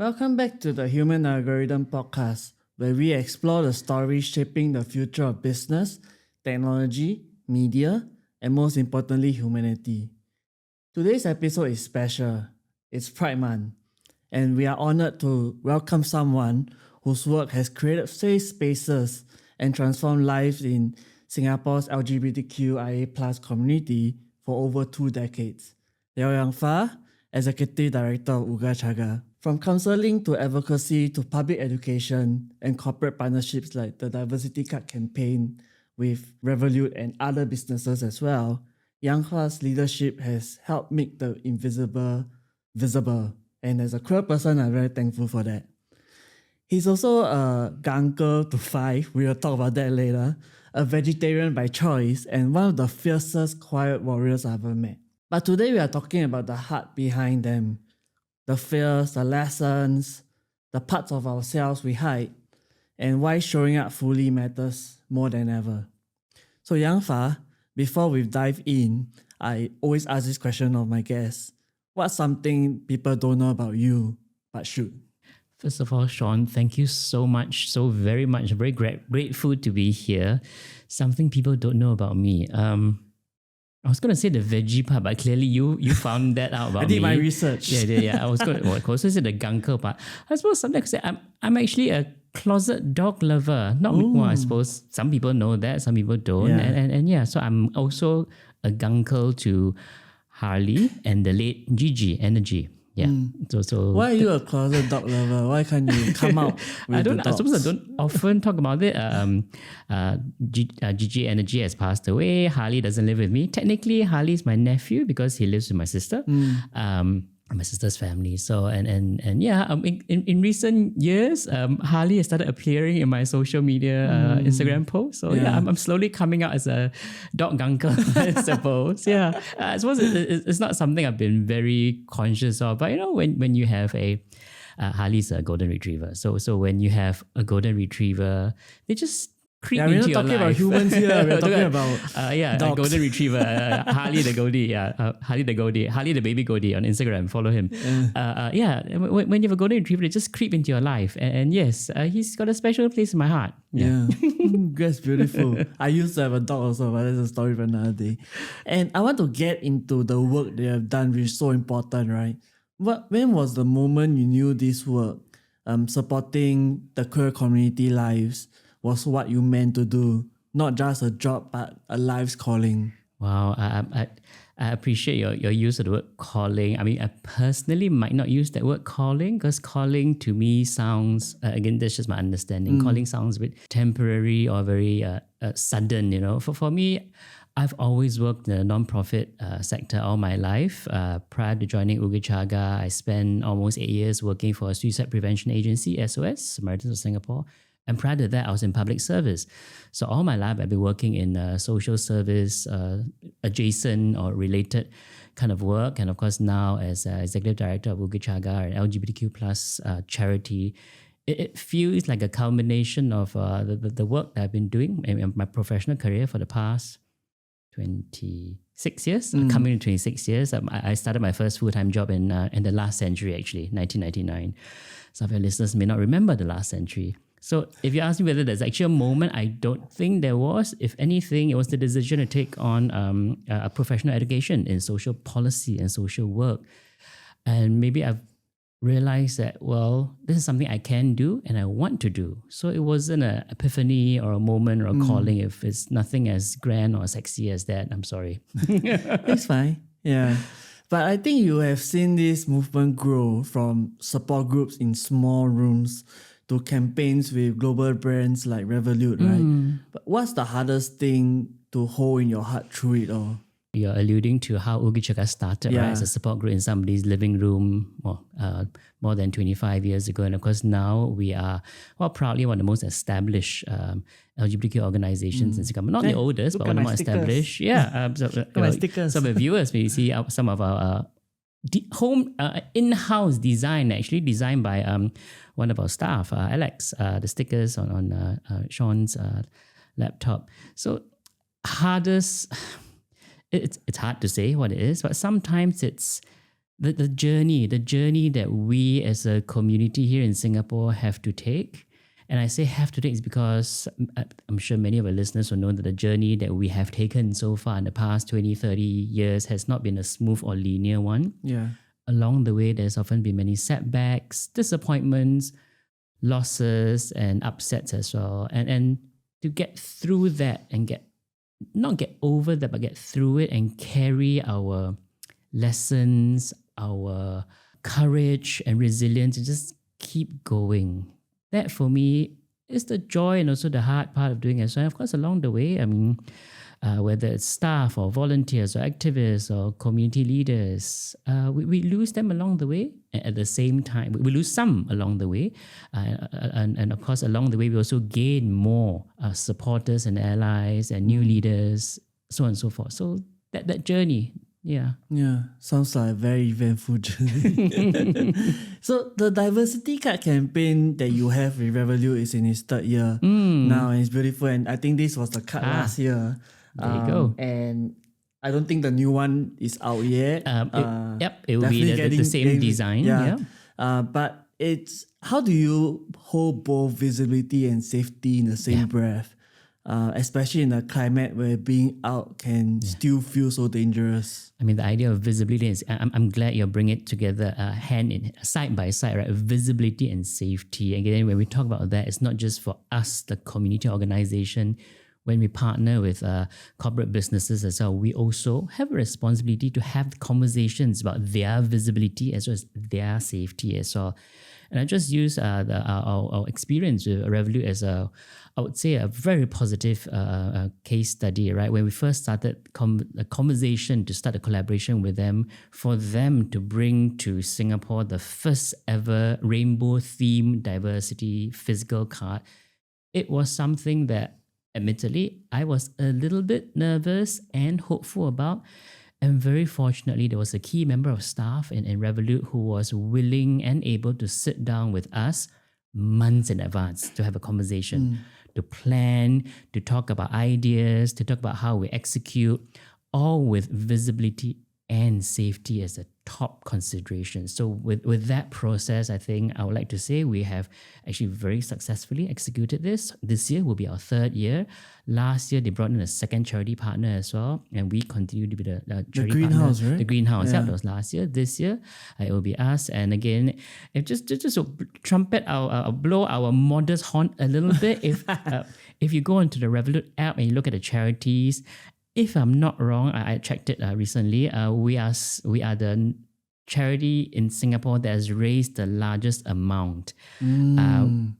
Welcome back to the Human Algorithm Podcast, where we explore the stories shaping the future of business, technology, media, and most importantly, humanity. Today's episode is special. It's Pride Month, and we are honored to welcome someone whose work has created safe spaces and transformed lives in Singapore's LGBTQIA+ community for over 2 decades. Leow Yangfa, Executive Director of Oogachaga. From counselling to advocacy to public education and corporate partnerships like the Diversity Card campaign with Revolut and other businesses as well, Yangfa's leadership has helped make the invisible visible. And as a queer person, I'm very thankful for that. He's also a gunker to 5, we will talk about that later, a vegetarian by choice, and one of the fiercest quiet warriors I've ever met. But today we are talking about the heart behind them, the fears, the lessons, the parts of ourselves we hide, and why showing up fully matters more than ever. So Yangfa, before we dive in, I always ask this question of my guests. What's something people don't know about you, but should? First of all, Sean, thank you so much, so very much. Very grateful to be here. Something people don't know about me. I was going to say the veggie part, but clearly you found that out about me. I did my research. Yeah. I was going to also say the gunker part. I suppose something I could say, I'm actually a closet dog lover. I suppose some people know that, some people don't. Yeah. And yeah, so I'm also a gunker to Harley and the late Gigi Energy. Yeah. So why are you a closet dog lover? Why can't you come out with the dogs? I suppose I don't often talk about it. Gigi Energy has passed away. Harley doesn't live with me. Technically, Harley is my nephew because he lives with my sister. My sister's family. So and yeah, in recent years, Harley has started appearing in my social media Instagram posts. So yeah, I'm slowly coming out as a dog gunker, I suppose. Yeah, I suppose it's not something I've been very conscious of. But you know, when you have Harley's a golden retriever. So when you have a golden retriever, they just creep into your life. We're not talking about humans here. We're talking about dogs. A golden retriever, Harley the Goldie, Harley the baby Goldie on Instagram. Follow him. When you have a golden retriever, they just creep into your life. And yes, he's got a special place in my heart. Yeah. That's beautiful. I used to have a dog also, but that's a story for another day. And I want to get into the work they have done, which is so important, right? When was the moment you knew this work, supporting the queer community lives, was what you meant to do, not just a job, but a life's calling? Wow, I appreciate your use of the word calling. I mean, I personally might not use that word calling because calling to me sounds, again, that's just my understanding. Calling sounds a bit temporary or very sudden, you know. For me, I've always worked in the non-profit sector all my life. Prior to joining Oogachaga, I spent almost 8 years working for a suicide prevention agency, SOS, Samaritans of Singapore. And prior to that, I was in public service. So all my life, I've been working in social service, adjacent or related kind of work. And of course, now as Executive Director of Oogachaga, an LGBTQ+ charity, it feels like a culmination of the work that I've been doing in my professional career for the past 26 years, coming to 26 years. I started my first full-time job in the last century, actually, 1999. Some of your listeners may not remember the last century. So if you ask me whether there's actually a moment, I don't think there was. If anything, it was the decision to take on a professional education in social policy and social work. And maybe I've realized that, well, this is something I can do and I want to do. So it wasn't an epiphany or a moment or a calling. If it's nothing as grand or sexy as that, I'm sorry. It's fine. Yeah. But I think you have seen this movement grow from support groups in small rooms to campaigns with global brands like Revolut, right? But what's the hardest thing to hold in your heart through it all? You're alluding to how Oogachaga started, right? As a support group in somebody's living room more than 25 years ago. And of course, now we are proudly one of the most established LGBTQ organizations in Singapore. Not the oldest, but one of the more established. Yeah. Some of the viewers may see some of our home in-house design, actually designed by one of our staff, Alex, the stickers on Sean's laptop. So hardest, it's hard to say what it is, but sometimes it's the journey that we as a community here in Singapore have to take. And I say have to take is because I'm sure many of our listeners will know that the journey that we have taken so far in the past 20, 30 years has not been a smooth or linear one. Yeah. Along the way, there's often been many setbacks, disappointments, losses, and upsets as well. And to get through that and not get over that, but get through it and carry our lessons, our courage and resilience, and just keep going. That for me is the joy and also the hard part of doing it. So, of course, along the way, I mean, whether it's staff or volunteers or activists or community leaders, we lose them along the way. And at the same time, we lose some along the way. And of course, along the way, we also gain more supporters and allies and new leaders, so on and so forth. So that journey, yeah. Yeah, sounds like a very eventful journey. So the diversity card campaign that you have with Revolut is in its third year now, and it's beautiful. And I think this was the card last year. There you go. And I don't think the new one is out yet. It will be the same design. Yeah. But it's how do you hold both visibility and safety in the same breath? Especially in a climate where being out can still feel so dangerous. I mean, the idea of visibility is, I'm glad you're bringing it together side by side, right? Visibility and safety. Again, when we talk about that, it's not just for us, the community organization. When we partner with corporate businesses as well, we also have a responsibility to have conversations about their visibility as well as their safety as well. And I just use our experience with Revolut as I would say, a very positive case study, right? When we first started a conversation to start a collaboration with them, for them to bring to Singapore the first ever rainbow-themed diversity physical card, it was something that, admittedly, I was a little bit nervous and hopeful about. And very fortunately, there was a key member of staff in Revolut who was willing and able to sit down with us months in advance to have a conversation, to plan, to talk about ideas, to talk about how we execute, all with visibility and safety as a top consideration. So with that process, I think I would like to say we have actually very successfully executed this. This year will be our third year. Last year, they brought in a second charity partner as well, and we continue to be the charity greenhouse, partner. right? The greenhouse, yeah, that was last year. This year, it will be us. And again, if just to trumpet blow our modest horn a little bit, if you go into the Revolut app and you look at the charities, if I'm not wrong, I checked it recently. We are the charity in Singapore that has raised the largest amount. I mean,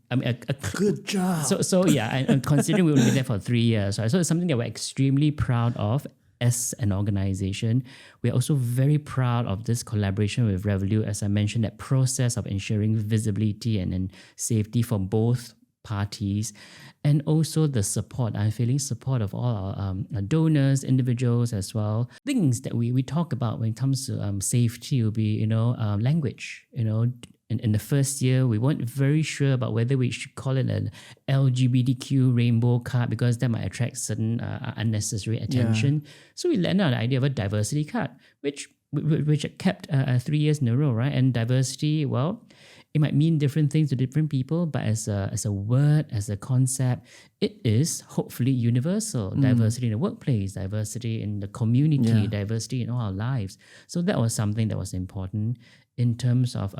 Good job. So yeah, and considering we were there for 3 years, right? So it's something that we're extremely proud of as an organization. We're also very proud of this collaboration with Revolut. As I mentioned, that process of ensuring visibility and safety for both parties, and also the support. I'm feeling support of all our donors, individuals as well. Things that we talk about when it comes to safety will be, language. In the first year, we weren't very sure about whether we should call it an LGBTQ rainbow card because that might attract certain unnecessary attention. Yeah. So we landed on the idea of a diversity card, which kept 3 years in a row, right? And diversity, well, it might mean different things to different people, but as a word, as a concept, it is hopefully universal. Diversity in the workplace, diversity in the community, diversity in all our lives. So that was something that was important in terms of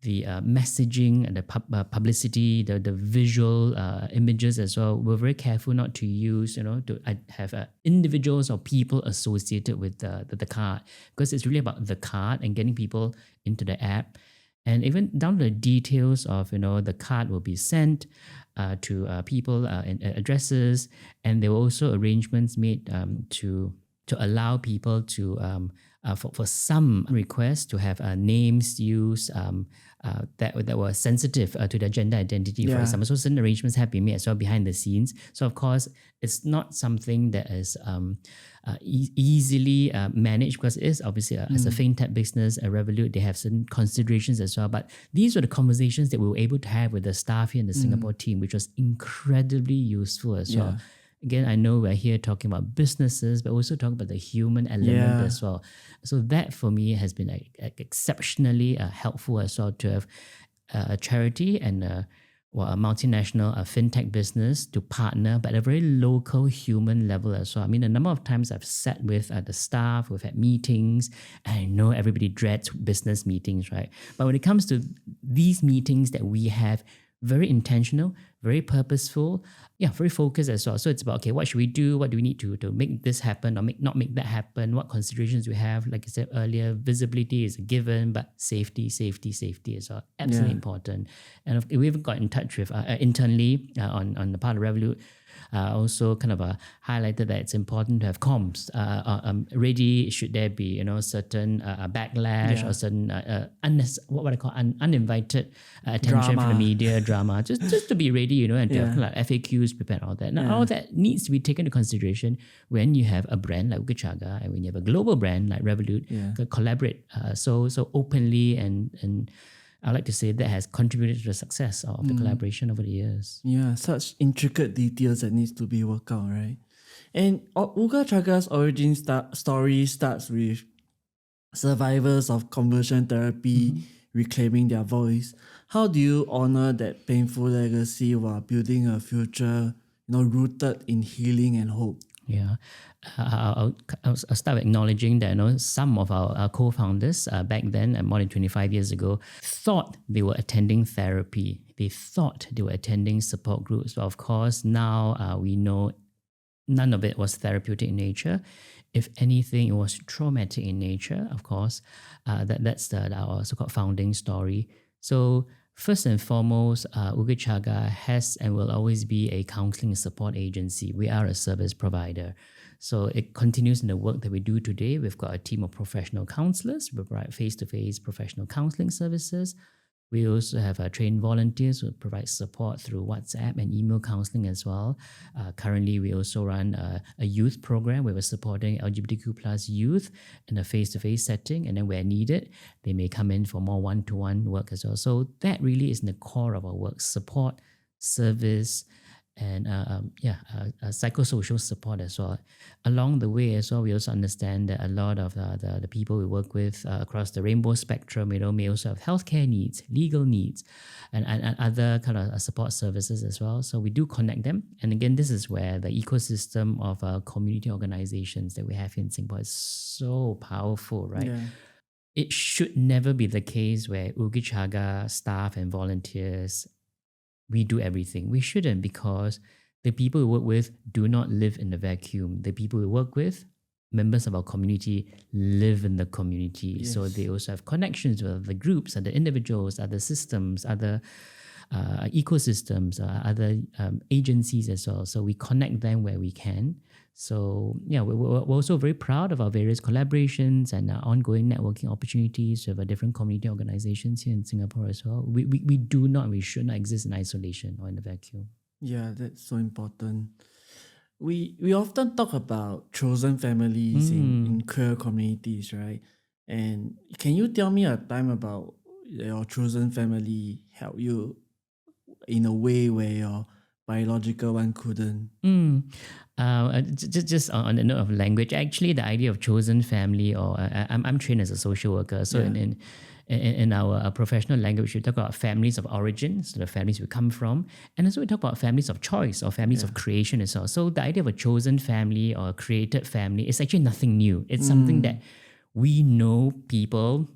the messaging and the publicity, the visual images as well. We're very careful not to use, to have individuals or people associated with the card, because it's really about the card and getting people into the app. And even down to the details of, the card will be sent to people in addresses, and there were also arrangements made to allow people to for some requests to have names used that were sensitive to their gender identity, for example. So certain arrangements have been made as well behind the scenes. So of course, it's not something that is easily managed, because it is obviously as a fintech business, a Revolut, they have certain considerations as well. But these were the conversations that we were able to have with the staff here in the Singapore team, which was incredibly useful as well. Again, I know we're here talking about businesses, but also talking about the human element Yeah. as well. So that for me has been exceptionally helpful as well to have a charity and a multinational fintech business to partner, but at a very local human level as well. I mean, a number of times I've sat with the staff, we've had meetings, and I know everybody dreads business meetings, right? But when it comes to these meetings that we have, very intentional, very purposeful, very focused as well. So it's about, okay, what should we do? What do we need to make this happen or not make that happen? What considerations we have? Like I said earlier, visibility is a given, but safety as well. Absolutely important. And we even got in touch with internally on the part of Revolut, also kind of highlighted that it's important to have comms ready should there be certain backlash or certain what I call uninvited attention from the media drama, just to be ready, and to have like FAQs prepared, all that. Now all that needs to be taken into consideration when you have a brand like Oogachaga and when you have a global brand like Revolut to collaborate so openly, and I like to say that has contributed to the success of the collaboration over the years. Yeah, such intricate details that needs to be worked out, right? And Oogachaga's origin story starts with survivors of conversion therapy reclaiming their voice. How do you honor that painful legacy while building a future, rooted in healing and hope? Yeah, I'll start with acknowledging that some of our co-founders back then, more than 25 years ago, thought they were attending therapy. They thought they were attending support groups. But of course, now we know none of it was therapeutic in nature. If anything, it was traumatic in nature, of course. That's our so-called founding story. So first and foremost, Oogachaga has and will always be a counselling support agency. We are a service provider. So it continues in the work that we do today. We've got a team of professional counsellors. We provide face-to-face professional counselling services. We also have trained volunteers who provide support through WhatsApp and email counseling as well. Currently, we also run a youth program where we're supporting LGBTQ+ youth in a face-to-face setting. And then where needed, they may come in for more one-to-one work as well. So that really is in the core of our work: support, service, and psychosocial support as well. Along the way as well, we also understand that a lot of the people we work with across the rainbow spectrum, may also have healthcare needs, legal needs, and other kind of support services as well. So we do connect them. And again, this is where the ecosystem of community organizations that we have in Singapore is so powerful, right? Yeah. It should never be the case where Oogachaga staff and volunteers, we do everything. We shouldn't, because the people we work with do not live in a vacuum. The people we work with, members of our community, live in the community. Yes. So they also have connections with other groups, other individuals, other systems, other ecosystems, other agencies as well. So we connect them where we can. So we're also very proud of our various collaborations and ongoing networking opportunities with different community organizations here in Singapore as well. We should not exist in isolation or in a vacuum. Yeah, that's so important. We often talk about chosen families in queer communities, right? And can you tell me a time about your chosen family help you in a way where your biological one couldn't? Just on the note of language, actually, the idea of chosen family, or I'm trained as a social worker, so in our professional language, we talk about families of origin, so the families we come from, and also we talk about families of choice or families of creation as well. So the idea of a chosen family or a created family is actually nothing new. It's something that we know people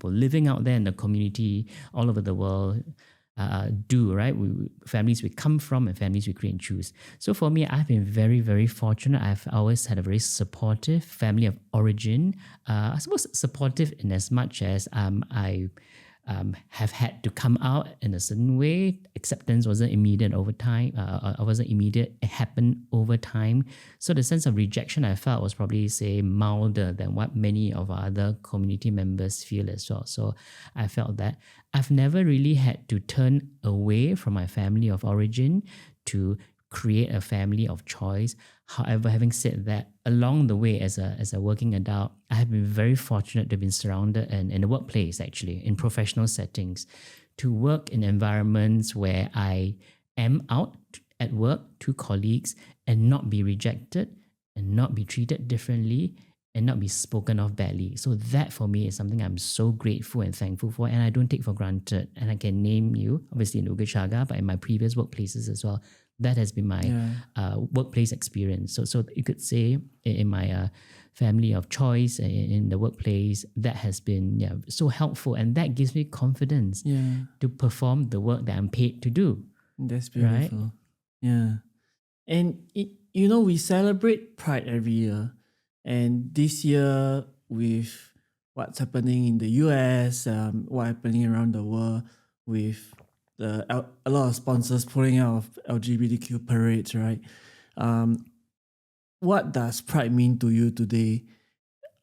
living out there in the community all over the world do, right? Families we come from and families we create and choose. So for me, I've been very, very fortunate. I've always had a very supportive family of origin. I suppose supportive in as much as I have had to come out in a certain way. Acceptance wasn't immediate over time. It happened over time. So the sense of rejection I felt was probably, say, milder than what many of our other community members feel as well. So I felt that I've never really had to turn away from my family of origin to create a family of choice. However, having said that, along the way as a working adult, I have been very fortunate to have been surrounded in the workplace, actually, in professional settings, to work in environments where I am out at work to colleagues and not be rejected and not be treated differently and not be spoken of badly. So that for me is something I'm so grateful and thankful for, and I don't take for granted. And I can name you, obviously in Oogachaga, but in my previous workplaces as well. That has been my workplace experience. So you could say in my family of choice in the workplace, that has been so helpful, and that gives me confidence to perform the work that I'm paid to do. That's beautiful. Right? Yeah. And we celebrate Pride every year. And this year, with what's happening in the US, what's happening around the world, with a lot of sponsors pulling out of LGBTQ parades, right? What does Pride mean to you today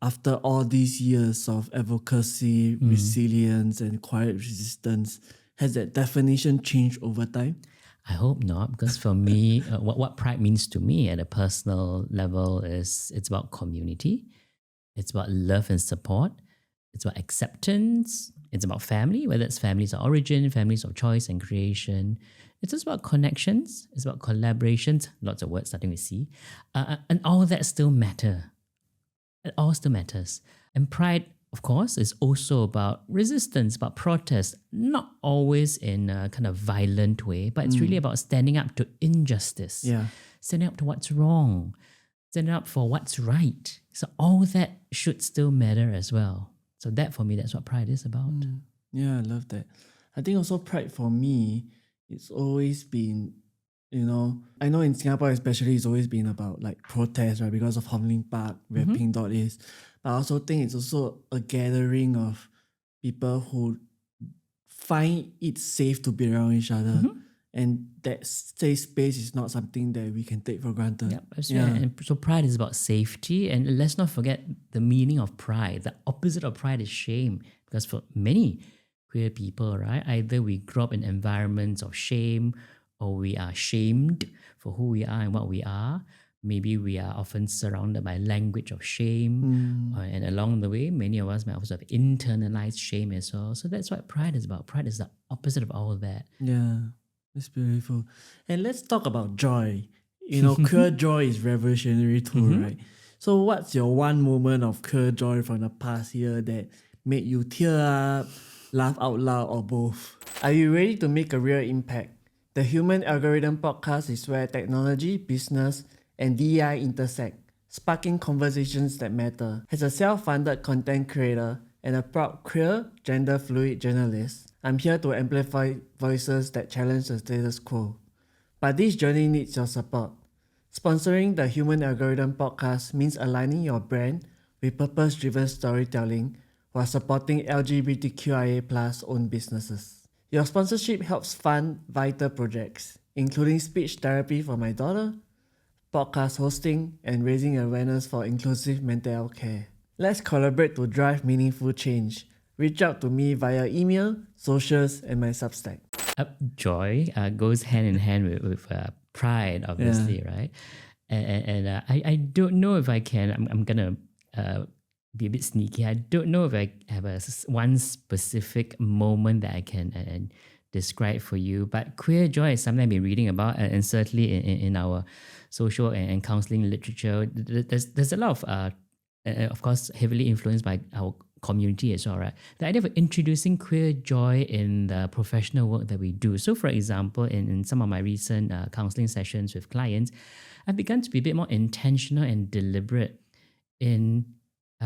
after all these years of advocacy, resilience, and quiet resistance? Has that definition changed over time? I hope not, because for me, what pride means to me at a personal level is it's about community, it's about love and support, it's about acceptance, it's about family, whether it's families of origin, families of choice and creation. It's just about connections, it's about collaborations, lots of words starting with C, and all that still matter. It all still matters. And pride, of course, is also about resistance, about protest, not always in a kind of violent way, but it's really about standing up to injustice, standing up to what's wrong, standing up for what's right. So all that should still matter as well. So that for me, that's what pride is about. Yeah, I love that. I think also pride for me, it's always been, I know in Singapore especially, it's always been about like protest, right? Because of Hong Lim Park, where Pink Dot is. But I also think it's also a gathering of people who find it safe to be around each other. And that safe space is not something that we can take for granted. Yep, that's right. And so pride is about safety. And let's not forget the meaning of pride. The opposite of pride is shame. Because for many queer people, right, either we grow up in environments of shame or we are shamed for who we are and what we are. Maybe we are often surrounded by language of shame. And along the way, many of us might also have internalized shame as well. So that's what pride is about. Pride is the opposite of all of that. Yeah, that's beautiful. And let's talk about joy. Queer joy is revolutionary too, right? So what's your one moment of queer joy from the past year that made you tear up, laugh out loud, or both? Are you ready to make a real impact? The Human Algorithm Podcast is where technology, business, and DEI intersect, sparking conversations that matter. As a self-funded content creator and a proud queer, gender-fluid journalist, I'm here to amplify voices that challenge the status quo. But this journey needs your support. Sponsoring the Human Algorithm Podcast means aligning your brand with purpose-driven storytelling while supporting LGBTQIA+ owned businesses. Your sponsorship helps fund vital projects, including speech therapy for my daughter, podcast hosting, and raising awareness for inclusive mental health care. Let's collaborate to drive meaningful change. Reach out to me via email, socials, and my Substack. Joy goes hand in hand with pride, obviously, right? And I don't know if I can, I'm going to be a bit sneaky. I don't know if I have one specific moment that I can describe for you, but queer joy is something I've been reading about, and certainly in our social and counselling literature, there's a lot of course, heavily influenced by our community as well, right? The idea of introducing queer joy in the professional work that we do. So for example, in some of my recent counselling sessions with clients, I've begun to be a bit more intentional and deliberate in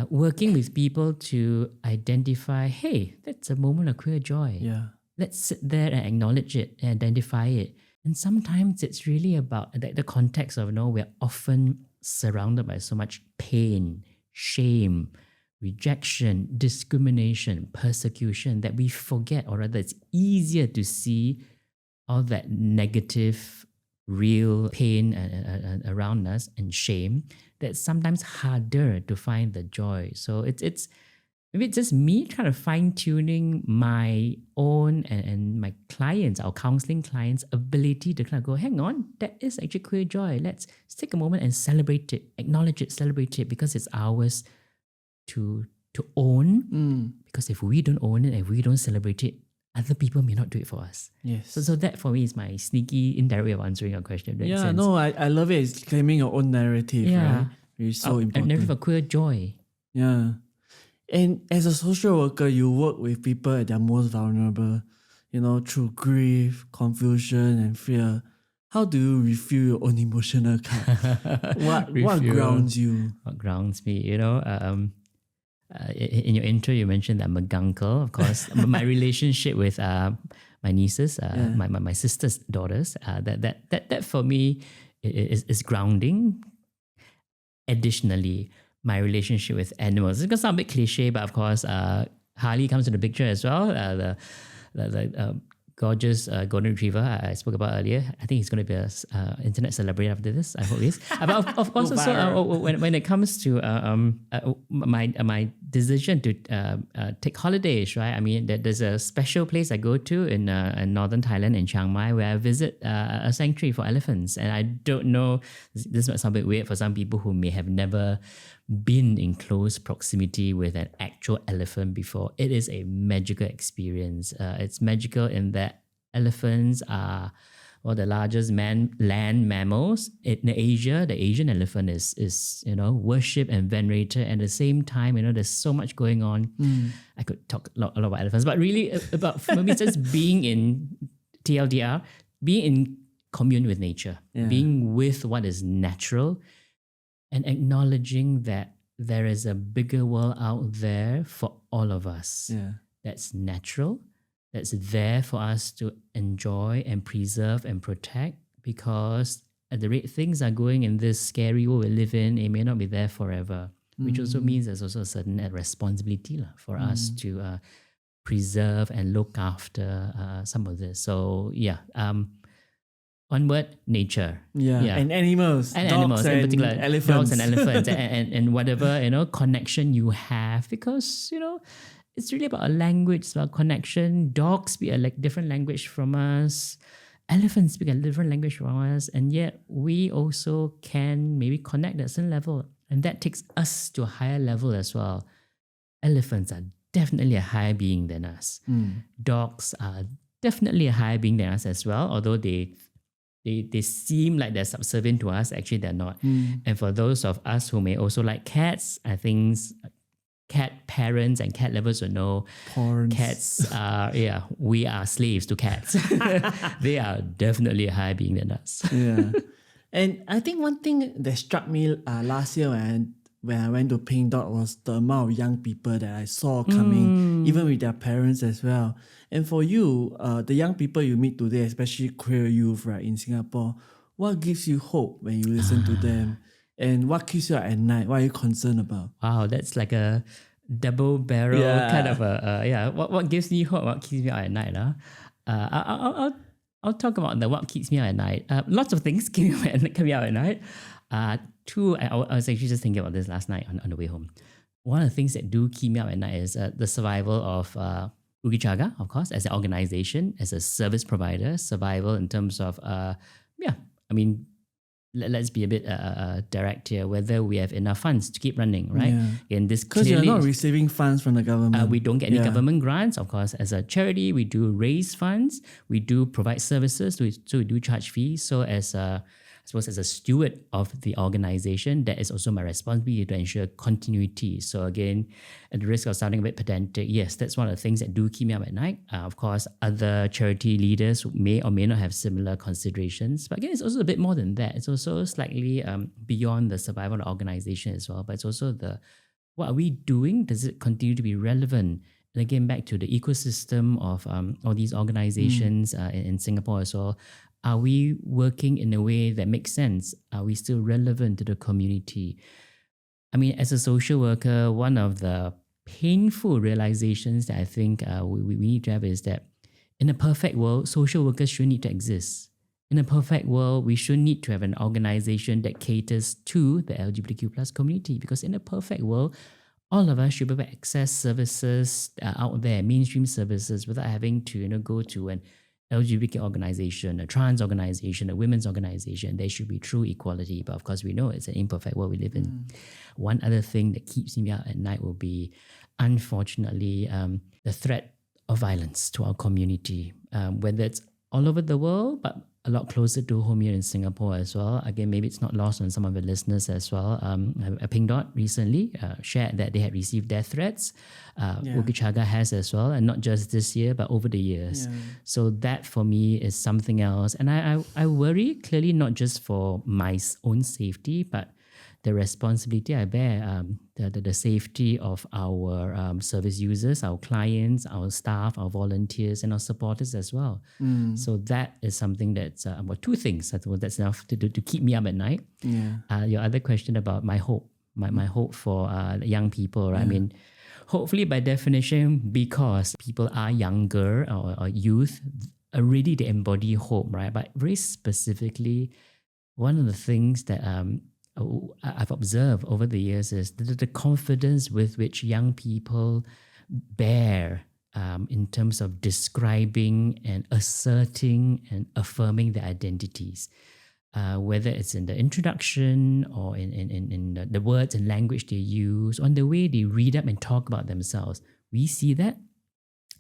working with people to identify, hey, that's a moment of queer joy. Yeah. Let's sit there and acknowledge it and identify it. And sometimes it's really about the context of, we're often surrounded by so much pain, shame, rejection, discrimination, persecution that we forget, or rather it's easier to see all that negative, real pain around us and shame, that's sometimes harder to find the joy. So it's maybe it's just me trying to fine-tuning my own and my clients, our counseling clients' ability to kind of go, hang on, that is actually queer joy. Let's take a moment and celebrate it, acknowledge it, celebrate it, because it's ours to own. Because if we don't own it, if we don't celebrate it, other people may not do it for us. Yes. So that for me is my sneaky, indirect way of answering your question. In that Yeah, sense. no, I love it. It's claiming your own narrative, right? Which is so A important. narrative of queer joy. Yeah. And as a social worker, you work with people at their most vulnerable, through grief, confusion, and fear. How do you refill your own emotional cup? What grounds you? What grounds me? In your intro, you mentioned that I'm a gunkle. Of course, my relationship with my nieces, my sister's daughters, that for me is grounding. Additionally, my relationship with animals. It's going to sound a bit cliche, but of course, Harley comes into the picture as well. The gorgeous golden retriever I spoke about earlier. I think he's going to be an internet celebrity after this. I hope he is. But of course, also when it comes to my decision to take holidays, right? I mean, there's a special place I go to in northern Thailand, in Chiang Mai, where I visit a sanctuary for elephants. And I don't know, this might sound a bit weird for some people who may have never been in close proximity with an actual elephant before. It is a magical experience. It's magical in that elephants are one of the largest land mammals in Asia. The Asian elephant is worshipped and venerated. And at the same time, there's so much going on. I could talk a lot about elephants, but really about for me, just being in TLDR, being in commune with nature, being with what is natural, and acknowledging that there is a bigger world out there for all of us. That's natural, that's there for us to enjoy and preserve and protect, because at the rate things are going in this scary world we live in, it may not be there forever, which also means there's also a certain responsibility for us to preserve and look after some of this. So onward, nature. And animals. And dogs animals, in particular. Elephants. Dogs and elephants and whatever, connection you have. Because, it's really about a language, it's about connection. Dogs speak a different language from us. Elephants speak a different language from us. And yet we also can maybe connect at a certain level. And that takes us to a higher level as well. Elephants are definitely a higher being than us. Dogs are definitely a higher being than us as well, although they seem like they're subservient to us. Actually, they're not. And for those of us who may also like cats, I think cat parents and cat lovers will know cats are, we are slaves to cats. They are definitely a higher being than us. And I think one thing that struck me last year when I went to Pink Dot was the amount of young people that I saw coming, even with their parents as well. And for you, the young people you meet today, especially queer youth, right, in Singapore, what gives you hope when you listen to them? And what keeps you up at night? What are you concerned about? Wow, that's like a double barrel kind of What gives me hope? What keeps me up at night? I'll talk about what keeps me up at night. Lots of things keep me up at night. Two, I was actually just thinking about this last night on the way home. One of the things that do keep me up at night is the survival of Oogachaga, of course, as an organization, as a service provider, survival in terms of, let's be a bit direct here, whether we have enough funds to keep running, right? And this because you're not receiving funds from the government. We don't get any government grants. Of course, as a charity, we do raise funds, we do provide services, so we do charge fees. So as a steward of the organization, that is also my responsibility to ensure continuity. So again, at the risk of sounding a bit pedantic, yes, that's one of the things that do keep me up at night. Of course, other charity leaders may or may not have similar considerations. But again, it's also a bit more than that. It's also slightly beyond the survival of the organization as well. But it's also what are we doing? Does it continue to be relevant? And again, back to the ecosystem of all these organizations in Singapore as well. Are we working in a way that makes sense? Are we still relevant to the community? I mean, as a social worker, one of the painful realizations that I think we need to have is that in a perfect world, social workers should need to exist. In a perfect world, we should need to have an organization that caters to the LGBTQ plus community, because in a perfect world, all of us should be able to access services out there, mainstream services, without having to go to an LGBT organization, a trans organization, a women's organization. There should be true equality. But of course, we know it's an imperfect world we live in. One other thing that keeps me up at night will be, unfortunately, the threat of violence to our community, whether it's all over the world, but a lot closer to home here in Singapore as well. Again, maybe it's not lost on some of the listeners as well. Pink Dot recently shared that they had received death threats. Oogachaga has as well, and not just this year, but over the years. Yeah. So that for me is something else. And I worry clearly not just for my own safety, but the responsibility I bear, the safety of our service users, our clients, our staff, our volunteers, and our supporters as well. So that is something that's about two things. I thought that's enough to keep me up at night. Yeah. Your other question about my hope, my hope for young people, right? I mean, hopefully by definition, because people are younger or youth, already they embody hope, right? But very specifically, one of the things that I've observed over the years is the confidence with which young people bear in terms of describing and asserting and affirming their identities. Whether it's in the introduction or in the words and language they use, on the way they read up and talk about themselves. We see that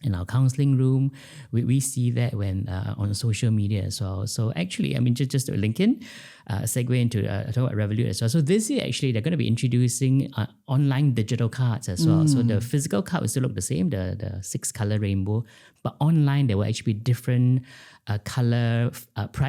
in our counselling room. We see that when on social media as well. So actually, I mean, just to link in, segue into talk about Revolut as well. So this year, actually, they're going to be introducing online digital cards as well. So the physical card will still look the same, the 6-color rainbow, but online there will actually be different color,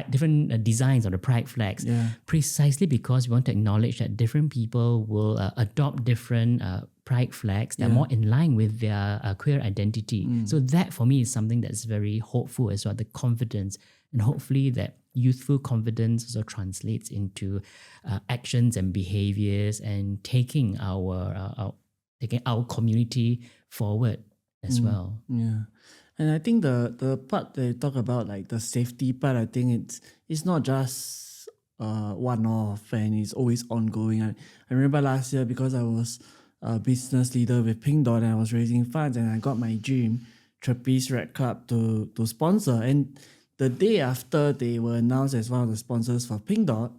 different designs on the pride flags, precisely because we want to acknowledge that different people will adopt different pride flags that are more in line with their queer identity. So that for me is something that's very hopeful as well, the confidence, and hopefully that youthful confidence also translates into actions and behaviors and taking our community forward as well. Yeah. And I think the part they talk about, like the safety part, I think it's not just one-off and it's always ongoing. I remember last year, because I was a business leader with Pink Dot and I was raising funds, and I got my gym, Trapeze Red Club, to sponsor. And the day after they were announced as one of the sponsors for Pink Dot,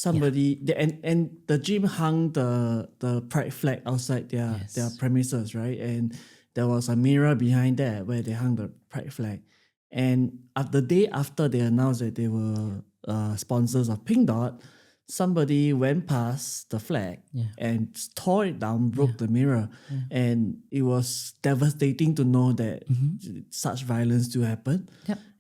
and the gym hung the pride flag outside their premises, right? And there was a mirror behind that where they hung the pride flag. And the day after they announced that they were sponsors of Pink Dot, somebody went past the flag and tore it down, broke the mirror. And it was devastating to know that such violence do happen.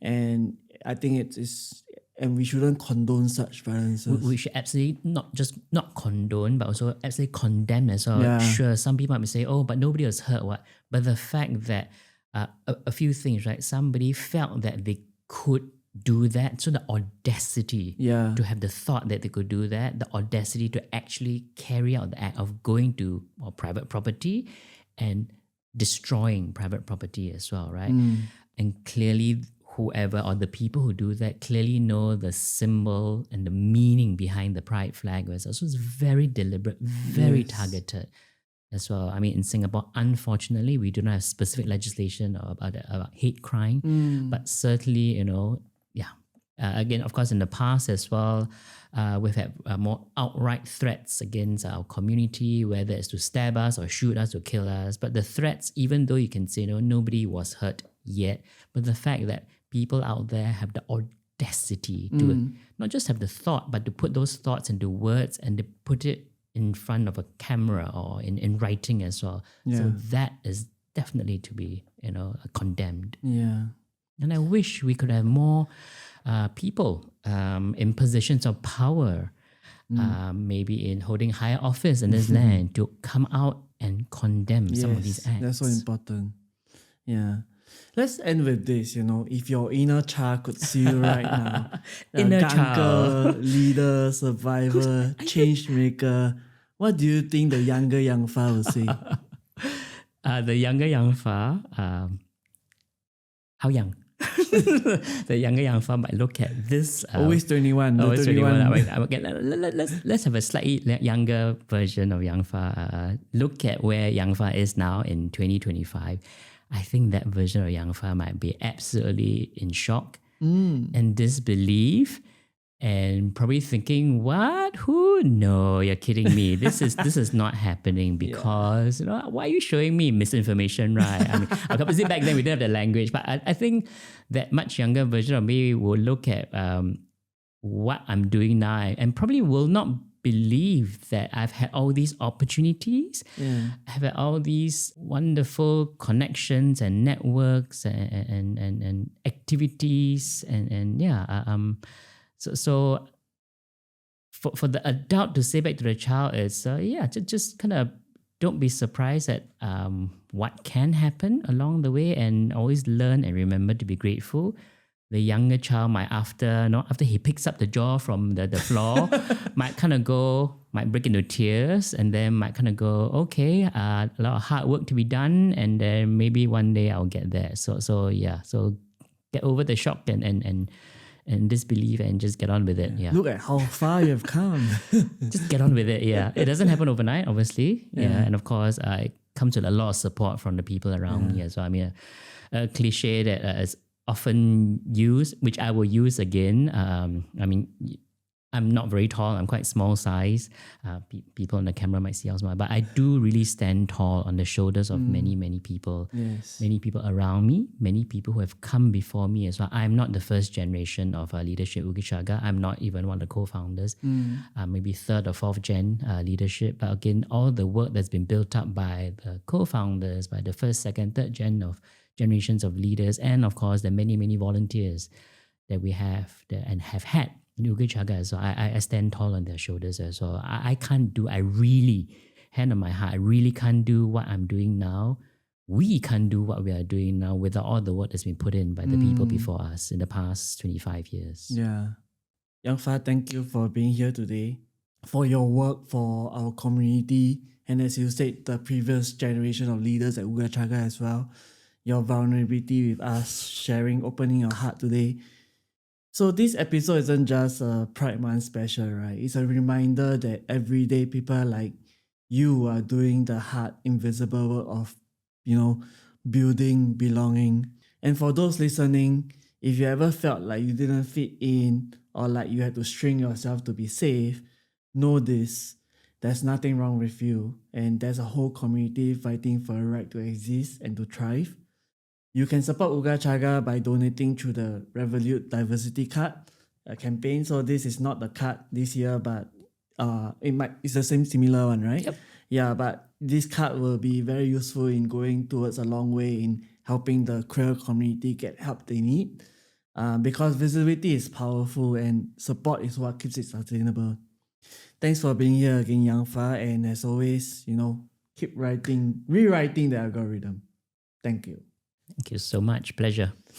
And I think it is, and we shouldn't condone such violence. We should absolutely not condone, but also absolutely condemn as well. Sure, some people might say, oh, but nobody was hurt, what? But the fact that a few things, right? Somebody felt that they could do that. So the audacity to have the thought that they could do that, the audacity to actually carry out the act of going to private property and destroying private property as well, right? And clearly whoever or the people who do that clearly know the symbol and the meaning behind the pride flag as well. So it's very deliberate, very targeted as well. I mean, in Singapore, unfortunately, we do not have specific legislation about hate crime, but certainly, again, of course, in the past as well, we've had more outright threats against our community, whether it's to stab us or shoot us or kill us. But the threats, even though you can say, nobody was hurt yet, but the fact that people out there have the audacity to not just have the thought, but to put those thoughts into words and to put it in front of a camera or in writing as well. So that is definitely to be, condemned. And I wish we could have more people in positions of power, maybe in holding higher office in this land, to come out and condemn some of these acts. That's so important. Let's end with this. If your inner child could see you right now, Inner child, leader, survivor, change maker, what do you think the younger Yangfa will say? The younger Yangfa, how young? The younger Yangfa might look at this. Always 21. Always 21. Let's have a slightly younger version of Yangfa. Look at where Yangfa is now in 2025. I think that version of Yangfa might be absolutely in shock and disbelief and probably thinking, "What? Who? No, you're kidding me. This is not happening because why are you showing me misinformation, right?" I mean, obviously back then we didn't have the language, but I think that much younger version of me will look at what I'm doing now and probably will not believe that I've had all these opportunities. I've had all these wonderful connections and networks and activities and so for the adult to say back to the child is just kind of don't be surprised at what can happen along the way, and always learn and remember to be grateful. The younger child might after he picks up the jaw from the floor might break into tears, and then might kind of go, okay, a lot of hard work to be done, and then maybe one day I'll get there. So get over the shock and disbelief and just get on with it. Yeah. Look at how far you have come. Just get on with it. Yeah. It doesn't happen overnight, obviously. Yeah. And of course, it comes with a lot of support from the people around me as well. I mean, a cliche that is often used, which I will use again. I mean, I'm not very tall. I'm quite small size. People on the camera might see how small, but I do really stand tall on the shoulders of many, many people. Yes. Many people around me, many people who have come before me as well. I'm not the first generation of leadership Oogachaga. I'm not even one of the co-founders. Maybe third or fourth gen leadership. But again, all the work that's been built up by the co-founders, by the first, second, third gen of generations of leaders, and of course the many, many volunteers that we have and have had in Oogachaga. So I stand tall on their shoulders. So I can't do, I really, hand on my heart, I really can't do what I'm doing now. We can't do what we are doing now without all the work that's been put in by the people before us in the past 25 years. Yeah. Yangfa, thank you for being here today, for your work for our community, and as you said, the previous generation of leaders at Oogachaga as well. Your vulnerability with us, sharing, opening your heart today. So this episode isn't just a Pride Month special, right? It's a reminder that everyday people like you are doing the hard, invisible work of, building belonging. And for those listening, if you ever felt like you didn't fit in or like you had to shrink yourself to be safe, know this. There's nothing wrong with you, and there's a whole community fighting for a right to exist and to thrive. You can support Oogachaga by donating through the Revolut Diversity Card campaign. So this is not the card this year, but it's the same similar one, right? Yep. Yeah, but this card will be very useful in going towards a long way in helping the queer community get help they need. Because visibility is powerful and support is what keeps it sustainable. Thanks for being here again, Yangfa, and as always, keep rewriting the algorithm. Thank you. Thank you so much. Pleasure.